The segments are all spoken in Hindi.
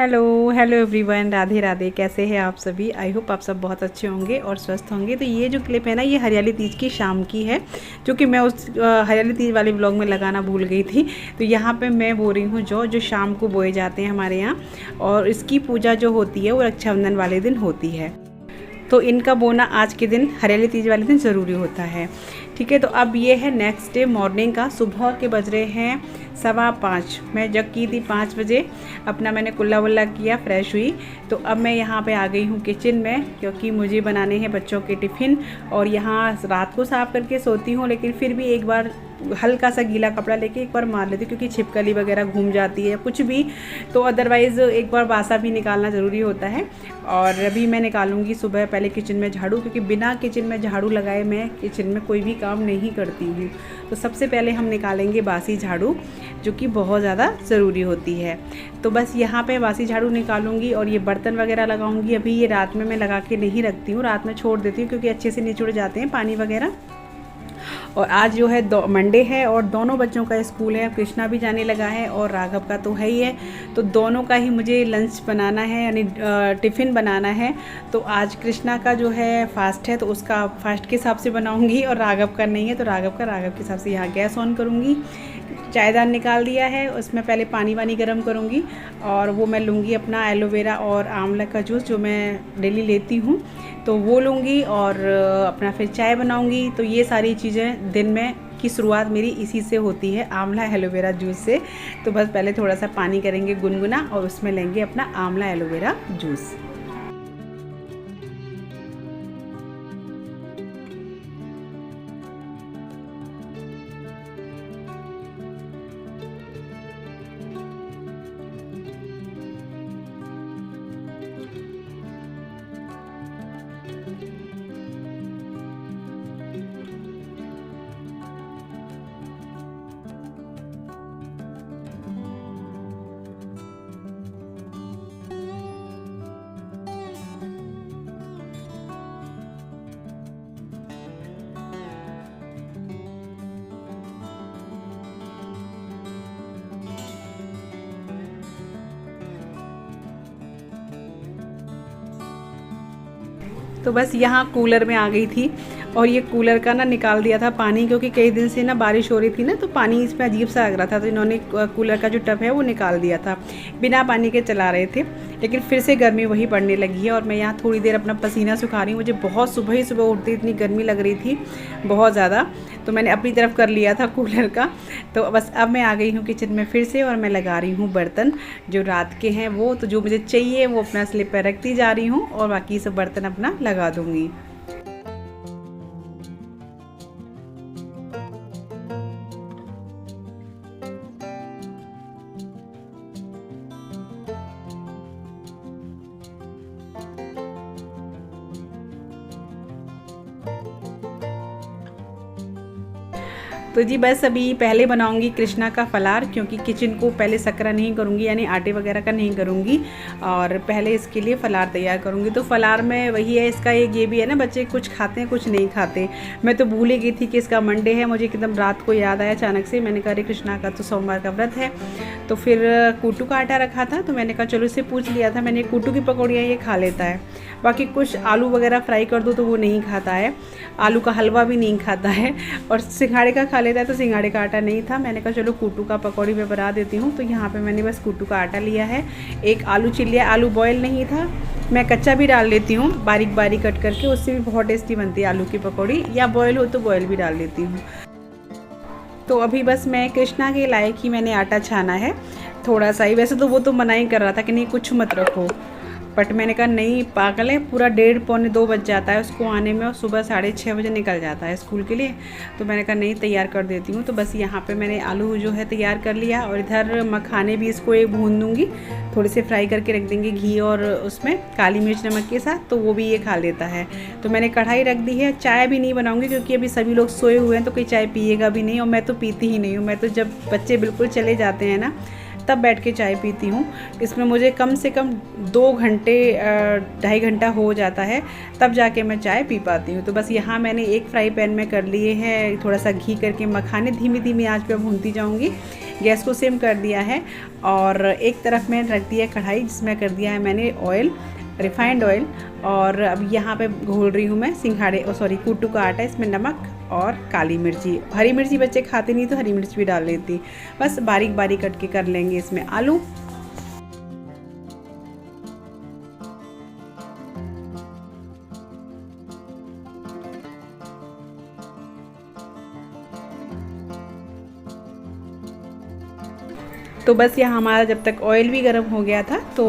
Hello everyone, Radhe Radhe. कैसे हैं आप सभी? आई होप आप सब बहुत अच्छे होंगे और स्वस्थ होंगे। तो ये जो क्लिप है ना, ये हरियाली तीज की शाम की है, जो कि मैं उस हरियाली तीज वाले व्लॉग में लगाना भूल गई थी। तो यहाँ पे मैं बो रही हूँ जो शाम को बोए जाते हैं हमारे यहाँ, और इसकी पूजा जो होती है वो रक्षाबंधन वाले दिन होती है। तो इनका बोना आज के दिन, हरियाली तीज वाले दिन ज़रूरी होता है। ठीक है, तो अब ये है नेक्स्ट डे मॉर्निंग का। सुबह के बज रहे हैं 5:15। मैं जग की थी 5 बजे, अपना मैंने कुल्ला वुल्ला किया, फ्रेश हुई। तो अब मैं यहाँ पे आ गई हूँ किचन में, क्योंकि मुझे बनाने हैं बच्चों के टिफ़िन। और यहाँ रात को साफ़ करके सोती हूँ, लेकिन फिर भी एक बार हल्का सा गीला कपड़ा लेके एक बार मार लेती हूँ, क्योंकि छिपकली वगैरह घूम जाती है कुछ भी। तो अदरवाइज़ एक बार बासा भी निकालना ज़रूरी होता है। और अभी मैं निकालूंगी सुबह पहले किचन में झाड़ू, क्योंकि बिना किचन में झाड़ू लगाए मैं किचन में कोई भी काम नहीं करती हूँ। तो सबसे पहले हम निकालेंगे बासी झाड़ू, जो कि बहुत ज़्यादा ज़रूरी होती है। तो बस यहाँ पे बासी झाड़ू निकालूंगी और ये बर्तन वगैरह लगाऊंगी। अभी ये रात में मैं लगा के नहीं रखती हूँ, रात में छोड़ देती हूँ, क्योंकि अच्छे से निचुड़ जाते हैं पानी वगैरह। और आज जो है मंडे है और दोनों बच्चों का स्कूल है। कृष्णा भी जाने लगा है और राघव का तो है ही है। तो दोनों का ही मुझे लंच बनाना है, यानी टिफ़िन बनाना है। तो आज कृष्णा का जो है फास्ट है, तो उसका फास्ट के हिसाब से बनाऊंगी, और राघव का नहीं है तो राघव के हिसाब से यहाँ गैस ऑन करूँगी। चायदान निकाल दिया है, उसमें पहले पानी वानी गर्म करूँगी, और वो मैं लूँगी अपना एलोवेरा और आंवला का जूस, जो मैं डेली लेती हूँ, तो वो लूँगी। और अपना फिर चाय बनाऊँगी। तो ये सारी चीज़ें दिन में की शुरुआत मेरी इसी से होती है, आंवला एलोवेरा जूस से। तो बस पहले थोड़ा सा पानी करेंगे गुनगुना, और उसमें लेंगे अपना आंवला एलोवेरा जूस। तो बस यहाँ कूलर में आ गई थी, और ये कूलर का ना निकाल दिया था पानी, क्योंकि कई दिन से ना बारिश हो रही थी ना, तो पानी इसमें अजीब सा लग रहा था। तो इन्होंने कूलर का जो टब है वो निकाल दिया था, बिना पानी के चला रहे थे। लेकिन फिर से गर्मी वही पड़ने लगी है, और मैं यहाँ थोड़ी देर अपना पसीना सुखा रही हूँ। मुझे बहुत सुबह ही सुबह उठती इतनी गर्मी लग रही थी, बहुत ज़्यादा। तो मैंने अपनी तरफ कर लिया था कूलर का। तो बस अब मैं आ गई हूँ किचन में फिर से, और मैं लगा रही हूँ बर्तन जो रात के हैं वो। तो जो मुझे चाहिए वो अपना स्लिप पर रखती जा रही हूँ, और बाकी सब बर्तन अपना लगा दूँगी। तो जी बस अभी पहले बनाऊंगी कृष्णा का फलार, क्योंकि किचन को पहले सकरा नहीं करूंगी, यानी आटे वगैरह का नहीं करूंगी, और पहले इसके लिए फ़लार तैयार करूंगी। तो फ़लार में वही है, इसका एक ये भी है ना, बच्चे कुछ खाते हैं कुछ नहीं खाते। मैं तो भूल ही गई थी कि इसका मंडे है, मुझे एकदम रात को याद आया अचानक से। मैंने कहा अरे कृष्णा का तो सोमवार का व्रत है। तो फिर कूटू का आटा रखा था, तो मैंने कहा चलो इससे पूछ लिया था मैंने, कूटू की पकौड़ियाँ ये खा लेता है। बाकी कुछ आलू वगैरह फ्राई कर दो तो वो नहीं खाता है, आलू का हलवा भी नहीं खाता है, और सिंघाड़े का खा लेता है। तो सिंघाड़े का आटा नहीं था, मैंने कहा चलो कूटू का पकौड़ी मैं बना देती हूँ। तो यहाँ पे मैंने बस कूटू का आटा लिया है। एक आलू छिल लिया, आलू बॉयल नहीं था, मैं कच्चा भी डाल लेती हूँ बारीक बारीक कट करके, उससे भी बहुत टेस्टी बनती है आलू की पकौड़ी, या बॉयल हो तो बॉयल भी डाल देती हूँ। तो अभी बस मैं कृष्णा के लायक ही मैंने आटा छाना है, थोड़ा सा ही। वैसे तो वो तो मना ही कर रहा था कि नहीं कुछ मत रखो, बट मैंने कहा नहीं, पागल है, पूरा 1:30 पौने 2 बज जाता है उसको आने में, और सुबह 6:30 बजे निकल जाता है स्कूल के लिए। तो मैंने कहा नहीं, तैयार कर देती हूँ। तो बस यहाँ पे मैंने आलू जो है तैयार कर लिया, और इधर मखाने भी इसको एक भून दूँगी, थोड़े से फ्राई करके रख देंगे घी और उसमें काली मिर्च नमक के साथ, तो वो भी ये खा लेता है। तो मैंने कढ़ाई रख दी है। चाय भी नहीं बनाऊँगी, क्योंकि अभी सभी लोग सोए हुए हैं, तो कोई चाय पिएगा भी नहीं, और मैं तो पीती ही नहीं हूँ। मैं तो जब बच्चे बिल्कुल चले जाते हैं ना, तब बैठ के चाय पीती हूँ। इसमें मुझे कम से कम 2 घंटे 2.5 घंटा हो जाता है, तब जाके मैं चाय पी पाती हूँ। तो बस यहाँ मैंने एक फ्राई पैन में कर लिए हैं थोड़ा सा घी करके मखाने, धीमी धीमी आंच पे भूनती जाऊँगी। गैस को सिम कर दिया है और एक तरफ में रख दिया कढ़ाई जिसमें कर दिया है मैंने ऑयल, रिफाइंड ऑयल। और अब यहाँ पे घोल रही हूँ मैं कुट्टू का आटा, इसमें नमक और काली मिर्ची। हरी मिर्ची बच्चे खाते नहीं तो हरी मिर्च भी डाल लेती। बस बारीक बारीक कट के कर लेंगे इसमें आलू। तो बस यहाँ हमारा जब तक ऑयल भी गर्म हो गया था तो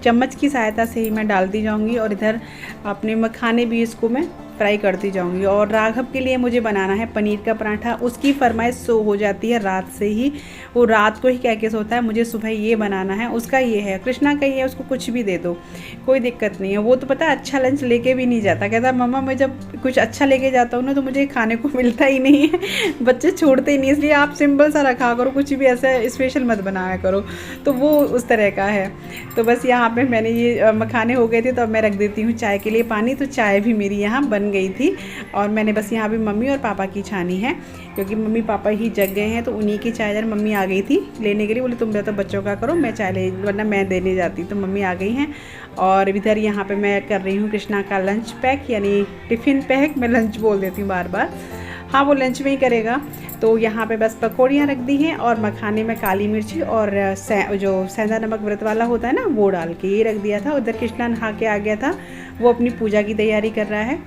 चम्मच की सहायता से ही मैं डालती जाऊंगी और इधर अपने मखाने भी इसको मैं फ्राई करती जाऊंगी। और राघव के लिए मुझे बनाना है पनीर का पराठा। उसकी फरमाइश सो हो जाती है रात से ही, वो रात को ही कह के सोता है मुझे सुबह ये बनाना है। उसका ये है, कृष्णा का ये है, उसको कुछ भी दे दो कोई दिक्कत नहीं है। वो तो पता है अच्छा लंच लेके भी नहीं जाता, कहता मम्मा मैं जब कुछ अच्छा लेके जाता हूँ ना तो मुझे खाने को मिलता ही नहीं है। बच्चे छोड़ते ही नहीं, इसलिए आप सिंपल सा रखा करो, कुछ भी ऐसा स्पेशल मत बनाया करो। तो वो उस तरह का है। तो बस यहाँ पे मैंने ये मखाने हो गए थे तो अब मैं रख देती हूँ चाय के लिए पानी। तो चाय भी मेरी यहाँ बन गई थी और मैंने बस यहाँ भी मम्मी और पापा की छानी है, क्योंकि मम्मी पापा ही जग गए हैं तो उन्हीं की चाय। जब मम्मी आ गई थी लेने के लिए, बोली तुम तो बच्चों का करो, मैं चाय ले, वरना मैं देने जाती। तो मम्मी आ गई हैं। और इधर यहाँ पे मैं कर रही हूँ कृष्णा का लंच पैक, यानी टिफ़िन पैक। मैं लंच बोल देती हूँ बार बार, हाँ वो लंच में ही करेगा। तो यहाँ पे बस पकौड़ियाँ रख दी हैं और मखाने में काली मिर्ची और जो सेंधा नमक व्रत वाला होता है ना वो डाल के ये रख दिया था। उधर कृष्णा नहा के आ गया था, वो अपनी पूजा की तैयारी कर रहा है।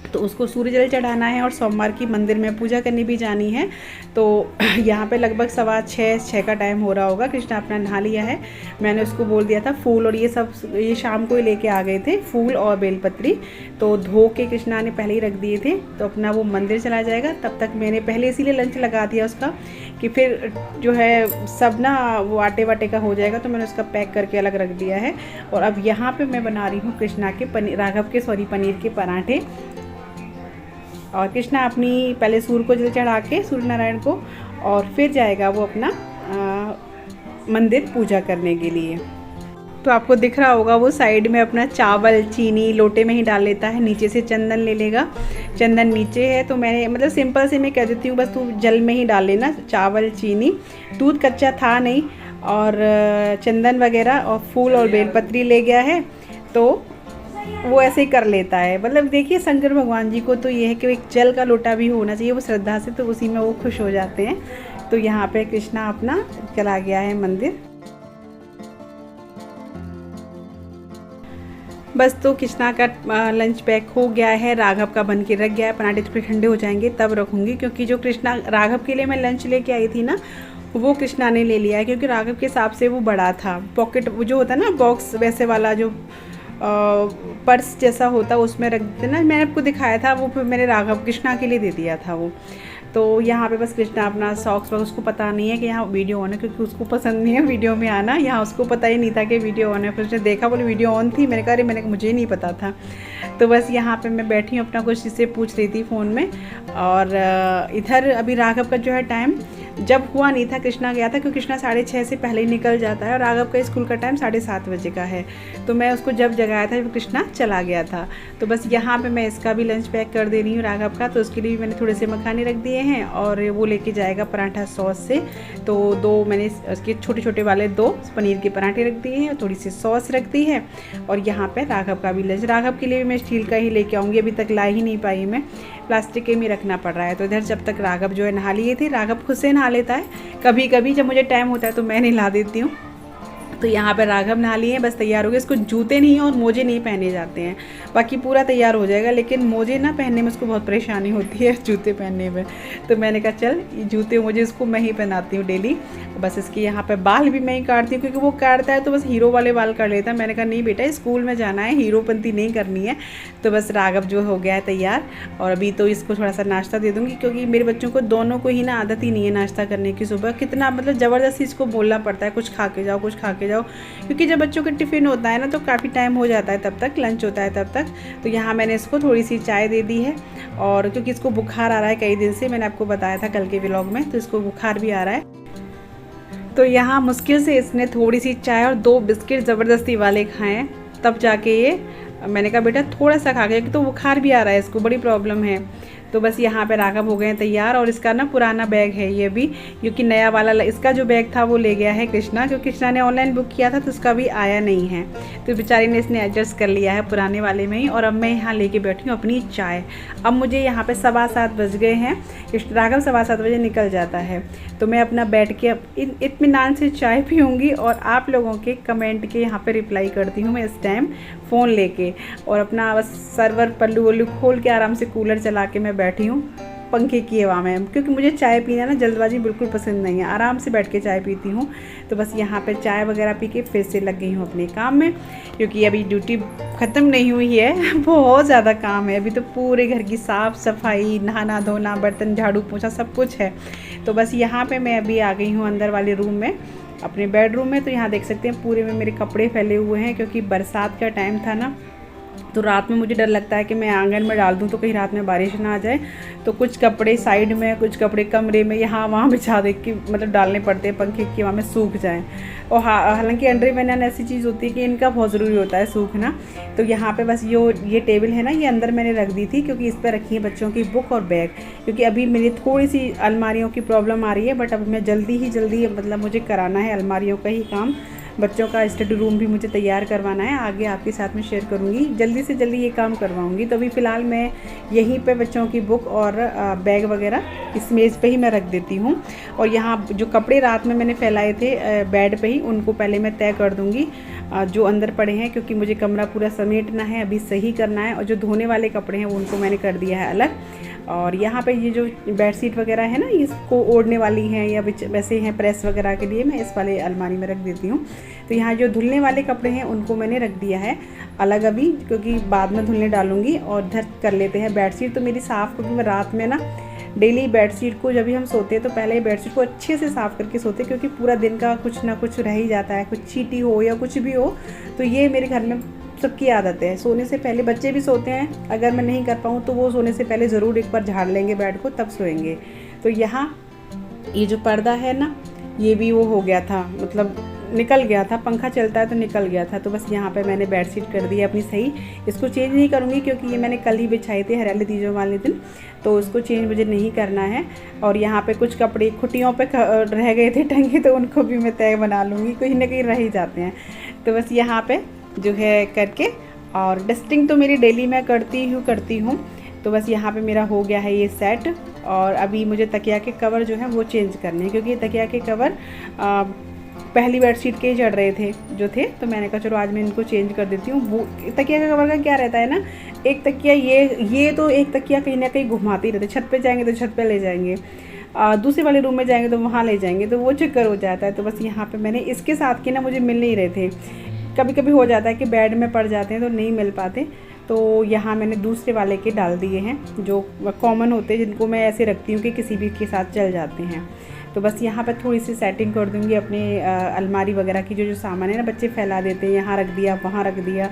तो उसको सूर्य जल चढ़ाना है और सोमवार की मंदिर में पूजा करने भी जानी है। तो यहाँ पे लगभग 6:15 का टाइम हो रहा होगा। कृष्णा अपना नहा लिया है। मैंने उसको बोल दिया था फूल और ये सब ये शाम को ही लेके आ गए थे, फूल और बेलपत्री। तो धो के कृष्णा ने पहले ही रख दिए थे, तो अपना वो मंदिर चला जाएगा। तब तक मैंने पहले इसीलिए लंच लगा दिया उसका कि फिर जो है सब ना वो आटे वाटे का हो जाएगा, तो मैंने उसका पैक करके अलग रख दिया है। और अब यहाँ पर मैं बना रही हूँ कृष्णा के पनीर के पराठे। और कृष्णा अपनी पहले सूर्य को जल चढ़ा के, सूर्य नारायण को, और फिर जाएगा वो अपना मंदिर पूजा करने के लिए। तो आपको दिख रहा होगा वो साइड में अपना चावल चीनी लोटे में ही डाल लेता है, नीचे से चंदन ले लेगा। चंदन नीचे है तो मैंने मतलब सिंपल से मैं कह देती हूँ बस तू जल में ही डाल लेना चावल चीनी। दूध कच्चा था नहीं और चंदन वगैरह और फूल और बेलपत्री ले गया है, तो वो ऐसे ही कर लेता है। मतलब देखिए शंकर भगवान जी को तो ये है कि एक जल का लोटा भी होना चाहिए, वो श्रद्धा से, तो उसी में वो खुश हो जाते हैं। तो यहाँ पे कृष्णा अपना चला गया है मंदिर। बस तो कृष्णा का लंच पैक हो गया है, राघव का बन के रख गया है। पराठे थोड़े ठंडे हो जाएंगे तब रखूँगी, क्योंकि जो कृष्णा राघव के लिए मैं लंच लेके आई थी ना वो कृष्णा ने ले लिया है, क्योंकि राघव के हिसाब से वो बड़ा था। पॉकेट जो होता है ना बॉक्स वैसे वाला जो पर्स जैसा होता है उसमें रख देते ना, मैंने आपको दिखाया था, वो फिर मैंने राघव कृष्णा के लिए दे दिया था वो। तो यहाँ पे बस कृष्णा अपना सॉक्स वॉक्स, उसको पता नहीं है कि यहाँ वीडियो ऑन है, क्योंकि उसको पसंद नहीं है वीडियो में आना। यहाँ उसको पता ही नहीं था कि वीडियो ऑन है, फिर उसने देखा बोले वीडियो ऑन थी। मैंने कहा अरे मुझे नहीं पता था। तो बस यहाँ पे मैं बैठी हूँ अपना कुछ इससे पूछ रही थी फ़ोन में। और इधर अभी राघव का जो है टाइम जब हुआ नहीं था, कृष्णा गया था, क्योंकि कृष्णा 6:30 से पहले ही निकल जाता है और राघव का स्कूल का टाइम 7:30 बजे का है। तो मैं उसको जब जगाया था जब कृष्णा चला गया था। तो बस यहाँ पे मैं इसका भी लंच पैक कर दे रही हूँ राघव का। तो उसके लिए भी मैंने थोड़े से मखाने रख दिए हैं और वो लेके जाएगा पराठा सॉस से। तो 2 मैंने उसके छोटे छोटे वाले 2 पनीर के पराठे रख दिए हैं, थोड़ी सी सॉस रख दी है। और यहाँ पे राघव का भी लंच, राघव के लिए भी मैं स्टील का ही लेके आऊँगी, अभी तक ला ही नहीं पाई मैं, प्लास्टिक के में रखना पड़ रहा है। तो इधर जब तक राघव जो है नहा लिए थे, राघव खुद से नहा लेता है, कभी कभी जब मुझे टाइम होता है तो मैं नहा देती हूँ। तो यहाँ पर राघव नहा लिए हैं, बस तैयार हो गए। इसको जूते नहीं और मोजे नहीं पहने जाते हैं, बाकी पूरा तैयार हो जाएगा, लेकिन मोजे ना पहनने में उसको बहुत परेशानी होती है जूते पहनने में। तो मैंने कहा चल जूते मोजे इसको मैं ही पहनाती हूँ डेली। बस इसके यहाँ पे बाल भी मैं ही काटती हूँ, क्योंकि वो काटता है तो बस हीरो वाले बाल काट लेता है। मैंने कहा नहीं बेटा स्कूल में जाना है, हीरोपंती नहीं करनी है। तो बस राघव जो हो गया है तैयार। और अभी तो इसको थोड़ा सा नाश्ता दे दूँगी, क्योंकि मेरे बच्चों को दोनों को ही ना आदत ही नहीं है नाश्ता करने की सुबह। कितना मतलब ज़बरदस्ती इसको बोलना पड़ता है कुछ खा के जाओ, कुछ खा के जाओ, क्योंकि जब बच्चों का टिफ़िन होता है ना तो काफ़ी टाइम हो जाता है, तब तक लंच होता है तब तक। तो यहाँ मैंने इसको थोड़ी सी चाय दे दी है। और क्योंकि इसको बुखार आ रहा है कई दिन से, मैंने आपको बताया था कल के व्लॉग में, तो इसको बुखार भी आ रहा है। तो यहाँ मुश्किल से इसने थोड़ी सी चाय और 2 बिस्किट ज़बरदस्ती वाले खाए, तब जाके ये, मैंने कहा बेटा थोड़ा सा खा गया, तो बुखार भी आ रहा है इसको, बड़ी प्रॉब्लम है। तो बस यहाँ पे राघव हो गए हैं तैयार। और इसका ना पुराना बैग है ये भी, क्योंकि नया वाला इसका जो बैग था वो ले गया है कृष्णा, क्योंकि कृष्णा ने ऑनलाइन बुक किया था तो उसका भी आया नहीं है, तो बेचारी ने इसने एडजस्ट कर लिया है पुराने वाले में ही। और अब मैं यहाँ लेके बैठी हूँ अपनी चाय। अब मुझे यहाँ पे 7:15 बज गए हैं, राघव 7:15 बजे निकल जाता है, तो मैं अपना बैठ के इत्मीनान से चाय पीऊँगी और आप लोगों के कमेंट के यहाँ पे रिप्लाई करती हूँ मैं इस टाइम फ़ोन लेके। और अपना बस सर्वर पल्लू वल्लू खोल के आराम से कूलर चला के मैं बैठी हूँ पंखे की हवा में, क्योंकि मुझे चाय पीना ना जल्दबाजी बिल्कुल पसंद नहीं है, आराम से बैठ के चाय पीती हूँ। तो बस यहाँ पे चाय वगैरह पी के फिर से लग गई हूँ अपने काम में, क्योंकि अभी ड्यूटी ख़त्म नहीं हुई है, बहुत ज़्यादा काम है अभी तो। पूरे घर की साफ़ सफाई, नहाना धोना, बर्तन झाड़ू पोछा सब कुछ है। तो बस यहाँ पर मैं अभी आ गई हूँ अंदर वाले रूम में, अपने बेडरूम में। तो यहाँ देख सकते हैं पूरे में मेरे कपड़े फैले हुए हैं, क्योंकि बरसात का टाइम था ना, तो रात में मुझे डर लगता है कि मैं आंगन में डाल दूँ तो कहीं रात में बारिश ना आ जाए, तो कुछ कपड़े साइड में, कुछ कपड़े कमरे में यहाँ वहाँ बिछा दे के मतलब डालने पड़ते हैं पंखे की हवा में सूख जाएं। और हालांकि अंडर वेनन ऐसी चीज़ होती है कि इनका बहुत ज़रूरी होता है सूखना। तो यहाँ पे बस ये टेबल है ना, ये अंदर मैंने रख दी थी, क्योंकि इस पर रखी है बच्चों की बुक और बैग, क्योंकि अभी मेरी थोड़ी सी अलमारियों की प्रॉब्लम आ रही है, बट अब मैं जल्दी मतलब मुझे कराना है अलमारियों का ही काम। बच्चों का स्टडी रूम भी मुझे तैयार करवाना है, आगे आपके साथ में शेयर करूँगी, जल्दी से जल्दी ये काम करवाऊँगी। तो अभी फ़िलहाल मैं यहीं पे बच्चों की बुक और बैग वगैरह इस मेज़ पे ही मैं रख देती हूँ। और यहाँ जो कपड़े रात में मैंने फैलाए थे बेड पे ही, उनको पहले मैं तय कर दूँगी जो अंदर पड़े हैं, क्योंकि मुझे कमरा पूरा समेटना है, अभी सही करना है। और जो धोने वाले कपड़े हैं उनको मैंने कर दिया है अलग। और यहाँ पे ये जो बेडशीट वगैरह है ना, इसको ओढ़ने वाली हैं या वैसे हैं प्रेस वगैरह के लिए, मैं इस वाले अलमारी में रख देती हूँ। तो यहाँ जो धुलने वाले कपड़े हैं उनको मैंने रख दिया है अलग अभी, क्योंकि बाद में धुलने डालूँगी। और इधर कर लेते हैं बेडशीट तो मेरी साफ़, क्योंकि मैं रात में ना डेली बेडशीट को, जब भी हम सोते हैं तो पहले ही बेडशीट को अच्छे से साफ़ करके सोते हैं, क्योंकि पूरा दिन का कुछ ना कुछ रह ही जाता है, कुछ चींटी हो या कुछ भी हो। तो ये मेरे घर में सबकी आदत है, सोने से पहले बच्चे भी सोते हैं, अगर मैं नहीं कर पाऊँ तो वो सोने से पहले ज़रूर एक बार झाड़ लेंगे बेड को, तब सोएंगे। तो यहाँ ये जो पर्दा है ना, ये भी वो हो गया था, मतलब निकल गया था, पंखा चलता है तो निकल गया था। तो बस यहाँ पे मैंने बेडशीट कर दी है अपनी सही, इसको चेंज नहीं करूँगी, क्योंकि ये मैंने कल ही बिछाई थी हरियाली तीजों वाले दिन, तो उसको चेंज मुझे नहीं करना है। और यहाँ पे कुछ कपड़े खुटियों पे रह गए थे टंगे, तो उनको भी मैं तय बना लूँगी, कहीं ना कहीं रह ही जाते हैं। तो बस यहाँ पे जो है करके, और डस्टिंग तो मेरी डेली मैं करती हूँ। तो बस यहाँ पे मेरा हो गया है ये सेट। और अभी मुझे तकिया के कवर जो है वो चेंज करने हैं, क्योंकि तकिया के कवर पहली बेडशीट के ही चढ़ रहे थे जो थे, तो मैंने कहा चलो आज मैं इनको चेंज कर देती हूँ। वो तकिया का कवर का क्या रहता है ना, एक तकिया ये तो एक तकिया कहीं ना कहीं घुमाते ही रहते, छत पे जाएंगे तो छत पे ले जाएंगे, दूसरे वाले रूम में जाएंगे तो वहाँ ले जाएंगे, तो वो चक्कर हो जाता है। तो बस यहाँ पे मैंने इसके साथ के ना मुझे मिल नहीं रहे थे, कभी कभी हो जाता है कि बेड में पड़ जाते हैं तो नहीं मिल पाते, तो यहाँ मैंने दूसरे वाले के डाल दिए हैं जो कॉमन होते हैं, जिनको मैं ऐसे रखती हूँ कि किसी भी के साथ चल जाते हैं। तो बस यहाँ पर थोड़ी सी सेटिंग कर दूँगी अपने अलमारी वगैरह की, जो सामान है ना बच्चे फैला देते हैं, यहाँ रख दिया वहाँ रख दिया,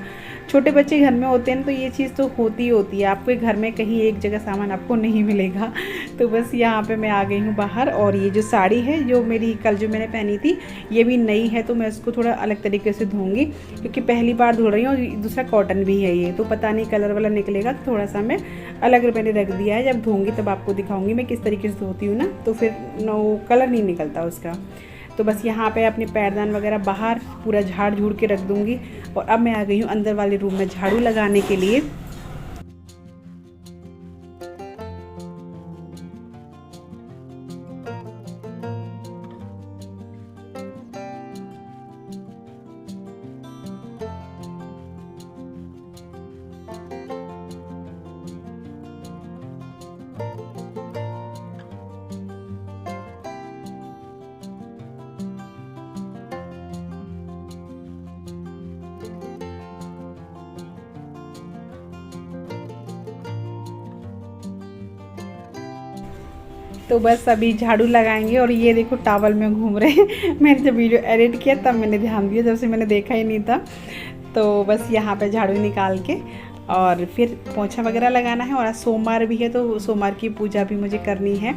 छोटे बच्चे घर में होते हैं तो ये चीज़ तो होती है, आपके घर में कहीं एक जगह सामान आपको नहीं मिलेगा। तो बस यहाँ पे मैं आ गई हूँ बाहर। और ये जो साड़ी है जो मेरी कल जो मैंने पहनी थी, ये भी नई है, तो मैं इसको थोड़ा अलग तरीके से धोऊंगी, क्योंकि पहली बार धो रही हूँ, और दूसरा कॉटन भी है ये, तो पता नहीं कलर वाला निकलेगा, तो थोड़ा सा मैं अलग मैंने रख दिया है। जब धोऊंगी तब आपको दिखाऊंगी मैं किस तरीके से धोती हूँ ना, तो फिर वो कलर नहीं निकलता उसका। तो बस यहाँ पे अपने पैरदान वगैरह बाहर पूरा झाड़ झूड़ के रख दूँगी। और अब मैं आ गई हूँ अंदर वाले रूम में झाड़ू लगाने के लिए। तो बस अभी झाड़ू लगाएंगे। और ये देखो टॉवल में घूम रहे हैं। मैंने जब वीडियो एडिट किया तब मैंने ध्यान दिया, जब से मैंने देखा ही नहीं था। तो बस यहाँ पे झाड़ू निकाल के और फिर पोछा वगैरह लगाना है। और आज सोमवार भी है तो सोमवार की पूजा भी मुझे करनी है।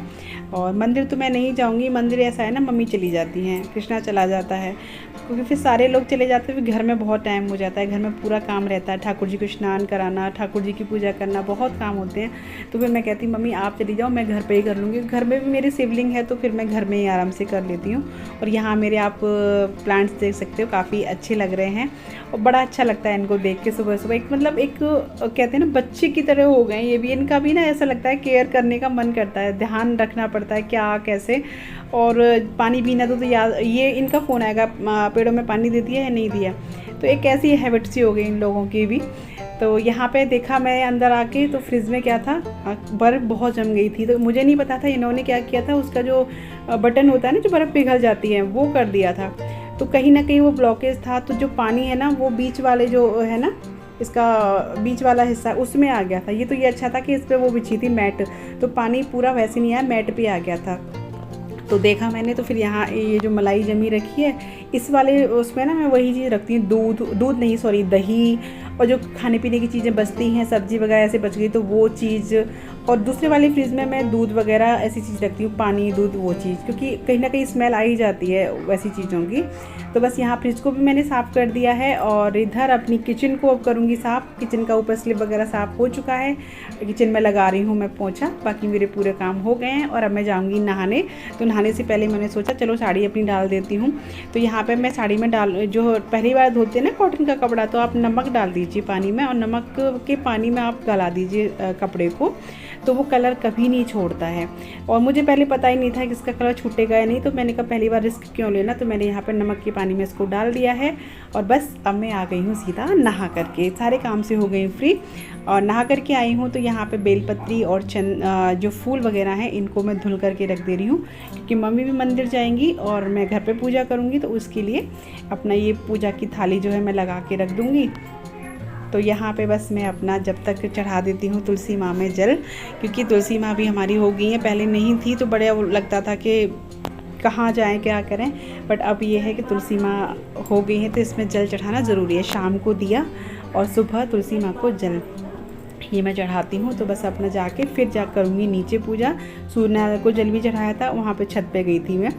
और मंदिर तो मैं नहीं जाऊंगी, मंदिर ऐसा है ना, मम्मी चली जाती हैं, कृष्णा चला जाता है, क्योंकि फिर सारे लोग चले जाते हैं, फिर घर में बहुत टाइम हो जाता है, घर में पूरा काम रहता है, ठाकुर जी को स्नान कराना, ठाकुर जी की पूजा करना, बहुत काम होते हैं। तो फिर मैं कहती मम्मी आप चली जाओ, मैं घर पे ही कर लूँगी। घर में भी मेरी शिवलिंग है तो फिर मैं घर में ही आराम से कर लेती हूँ। और यहाँ मेरे आप प्लांट्स देख सकते हो, काफ़ी अच्छे लग रहे हैं और बड़ा अच्छा लगता है इनको देख के सुबह सुबह। एक मतलब एक कहते हैं ना बच्चे की तरह हो गए ये भी, इनका भी ना ऐसा लगता है केयर करने का मन करता है, ध्यान रखना पड़ता है क्या कैसे। और पानी पीना तो याद, ये इनका फ़ोन आएगा पेड़ों में पानी दे दिया या नहीं दिया, तो एक ऐसी हैबिट सी हो गई इन लोगों की भी। तो यहाँ पे देखा मैं अंदर आके तो फ्रिज में क्या था, बर्फ़ बहुत जम गई थी। तो मुझे नहीं पता था इन्होंने क्या किया था, उसका जो बटन होता है ना जो बर्फ़ पिघल जाती है वो कर दिया था। तो कहीं ना कहीं वो ब्लॉकेज था, तो जो पानी है ना वो बीच वाले जो है ना, इसका बीच वाला हिस्सा उसमें आ गया था। ये अच्छा था कि इस पर वो बिछी थी मैट, तो पानी पूरा वैसे नहीं आया, मैट पे आ गया था। तो देखा मैंने, तो फिर यहाँ ये जो मलाई जमी रखी है इस वाले उसमें ना मैं वही चीज़ रखती हूँ, दूध नहीं सॉरी दही, और जो खाने पीने की चीज़ें बचती हैं, सब्ज़ी वगैरह ऐसे बच गई तो वो चीज़। और दूसरे वाले फ्रिज में मैं दूध वगैरह ऐसी चीज़ रखती हूँ, पानी दूध वो चीज़, क्योंकि कहीं ना कहीं स्मेल आ ही जाती है वैसी चीज़ों की। तो बस यहाँ फ्रिज को भी मैंने साफ़ कर दिया है और इधर अपनी किचन को अब करूँगी साफ़। किचन का ऊपर स्लिप वगैरह साफ़ हो चुका है, किचन में लगा रही हूँ मैं पोंछा, बाकी मेरे पूरे काम हो गए हैं। और अब मैं जाऊँगी नहाने। तो नहाने से पहले मैंने सोचा चलो साड़ी अपनी डाल देती हूँ। तो यहाँ पर मैं साड़ी में जो पहली बार धोते हैं ना कॉटन का कपड़ा, तो आप नमक डाल दीजिए पानी में, और नमक के पानी में आप गला दीजिए कपड़े को, तो वो कलर कभी नहीं छोड़ता है। और मुझे पहले पता ही नहीं था कि इसका कलर छूटेगा या नहीं, तो मैंने कहा पहली बार रिस्क क्यों लेना, तो मैंने यहाँ पर नमक के पानी में इसको डाल दिया है। और बस अब मैं आ गई हूँ सीधा नहा करके, सारे काम से हो गई फ्री और नहा करके आई हूँ। तो यहाँ पे बेलपत्री और जो फूल वगैरह हैं इनको मैं धुल करके रख दे रही हूँ, क्योंकि मम्मी भी मंदिर जाएंगी और मैं घर पे पूजा करूँगी, तो उसके लिए अपना ये पूजा की थाली जो है मैं लगा के रख दूँगी। तो यहाँ पे बस मैं अपना जब तक चढ़ा देती हूँ तुलसी माँ में जल, क्योंकि तुलसी माँ भी हमारी हो गई है, पहले नहीं थी तो बड़ा लगता था कि कहाँ जाएं क्या करें, बट अब ये है कि तुलसी माँ हो गई है तो इसमें जल चढ़ाना ज़रूरी है। शाम को दिया और सुबह तुलसी माँ को जल ये मैं चढ़ाती हूँ। तो बस अपना जाके फिर जा करूँगी नीचे पूजा। सूर्यनारायण को जल भी चढ़ाया था, वहाँ पे छत पे गई थी मैं।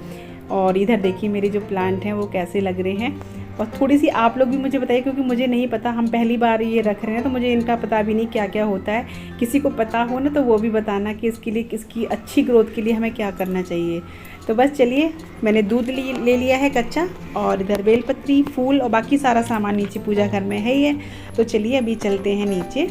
और इधर देखिए मेरे जो प्लांट हैं वो कैसे लग रहे हैं, और थोड़ी सी आप लोग भी मुझे बताइए, क्योंकि मुझे नहीं पता, हम पहली बार ये रख रहे हैं तो मुझे इनका पता भी नहीं क्या क्या होता है। किसी को पता हो ना तो वो भी बताना कि इसके लिए, इसकी अच्छी ग्रोथ के लिए हमें क्या करना चाहिए। तो बस चलिए, मैंने दूध ले लिया है कच्चा, और इधर बेलपत्री फूल और बाकी सारा सामान नीचे पूजा घर में है ही है। तो चलिए अभी चलते हैं नीचे।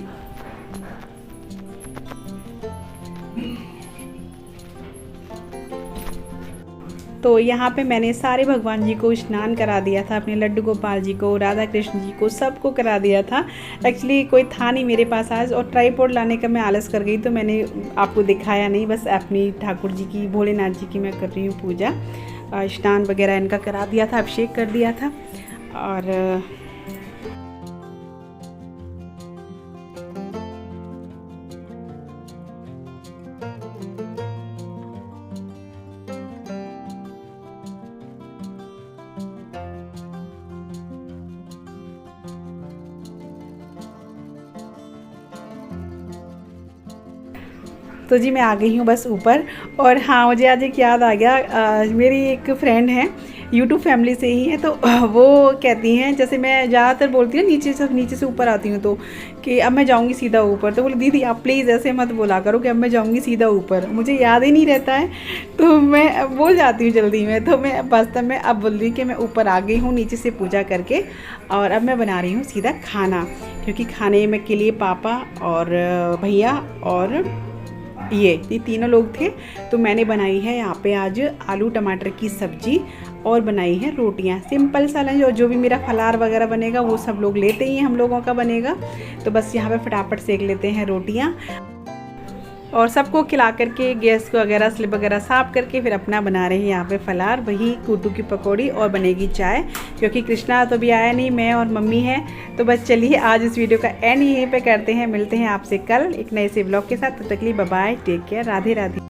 तो यहाँ पे मैंने सारे भगवान जी को स्नान करा दिया था, अपने लड्डू गोपाल जी को, राधा कृष्ण जी को, सबको करा दिया था। एक्चुअली कोई था नहीं मेरे पास आज, और ट्राईपॉड लाने का मैं आलस कर गई तो मैंने आपको दिखाया नहीं। बस अपनी ठाकुर जी की, भोलेनाथ जी की मैं कर रही हूँ पूजा। स्नान वगैरह इनका करा दिया था, अभिषेक कर दिया था। और तो जी मैं आ गई हूँ बस ऊपर। और हाँ, मुझे आज एक याद आ गया, मेरी एक फ्रेंड है, यूट्यूब फैमिली से ही है, तो वो कहती हैं, जैसे मैं ज़्यादातर बोलती हूँ नीचे से ऊपर आती हूँ तो, कि अब मैं जाऊँगी सीधा ऊपर। तो बोले दीदी आप प्लीज़ ऐसे मत बोला करो कि अब मैं जाऊँगी सीधा ऊपर, मुझे याद ही नहीं रहता है तो मैं बोल जाती हूँ जल्दी में। तो मैं वास्तव में अब बोल रही कि मैं ऊपर आ गई हूँ नीचे से पूजा करके, और अब मैं बना रही हूँ सीधा खाना, क्योंकि खाने में के लिए पापा और भैया और ये तीनों लोग थे। तो मैंने बनाई है यहाँ पे आज आलू टमाटर की सब्जी और बनाई है रोटियाँ, सिंपल सा लंच। और जो भी मेरा फलार वगैरह बनेगा वो सब लोग लेते ही हैं, हम लोगों का बनेगा। तो बस यहाँ पे फटाफट सेक लेते हैं रोटियाँ, और सबको खिला करके गैस को वगैरह स्लिप वगैरह साफ़ करके फिर अपना बना रहे हैं यहाँ पे फलार, वही कूटू की पकौड़ी, और बनेगी चाय, क्योंकि कृष्णा तो भी आया नहीं, मैं और मम्मी हैं। तो बस चलिए आज इस वीडियो का एंड यहीं पे करते हैं, मिलते हैं आपसे कल एक नए से ब्लॉग के साथ। तब तक के लिए bye bye, take care, Radhe Radhe.